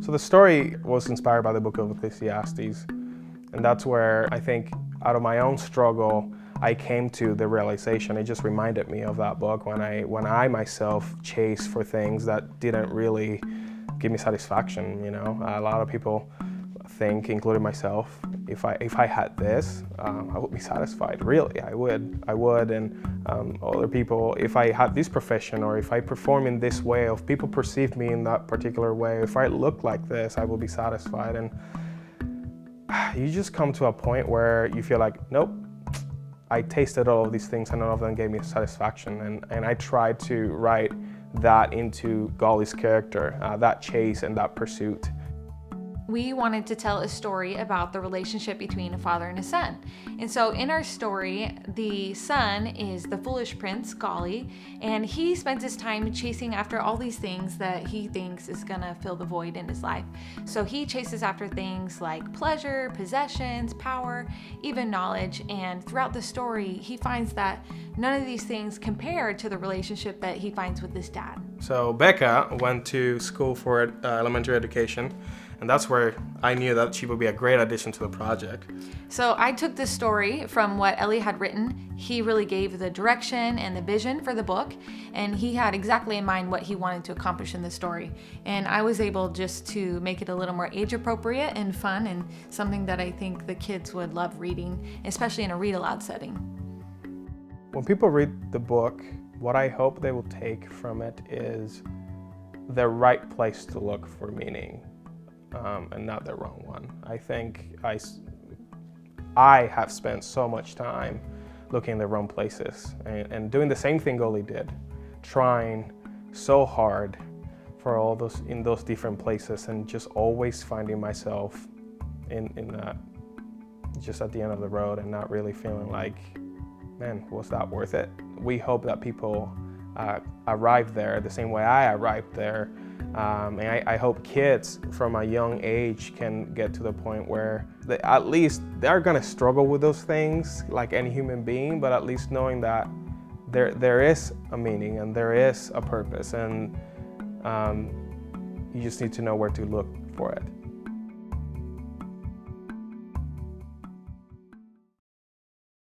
So the story was inspired by the book of Ecclesiastes, and that's where I think out of my own struggle, I came to the realization. It just reminded me of that book when I myself chased for things that didn't really give me satisfaction. You know, a lot of people think, including myself, if I had this, I would be satisfied. Really, I would. And other people, if I had this profession, or if I perform in this way, or if people perceive me in that particular way, if I look like this, I will be satisfied. And you just come to a point where you feel like, nope, I tasted all of these things and none of them gave me satisfaction. And I tried to write that into Golly's character, that chase and that pursuit. We wanted to tell a story about the relationship between a father and a son. And so in our story, the son is the foolish prince, Golly, and he spends his time chasing after all these things that he thinks is gonna fill the void in his life. So he chases after things like pleasure, possessions, power, even knowledge. And throughout the story, he finds that none of these things compare to the relationship that he finds with his dad. So Becca went to school for elementary education, and that's where I knew that she would be a great addition to the project. So I took this story from what Ellie had written. He really gave the direction and the vision for the book, and he had exactly in mind what he wanted to accomplish in the story. And I was able just to make it a little more age appropriate and fun, and something that I think the kids would love reading, especially in a read aloud setting. When people read the book, what I hope they will take from it is the right place to look for meaning, and not the wrong one. I think I have spent so much time looking in the wrong places and doing the same thing Golly did, trying so hard for all in those different places, and just always finding myself in just at the end of the road and not really feeling like, man, was that worth it? We hope that people arrive there the same way I arrived there. And I hope kids from a young age can get to the point where at least they're gonna struggle with those things like any human being, but at least knowing that there is a meaning and there is a purpose, and you just need to know where to look for it.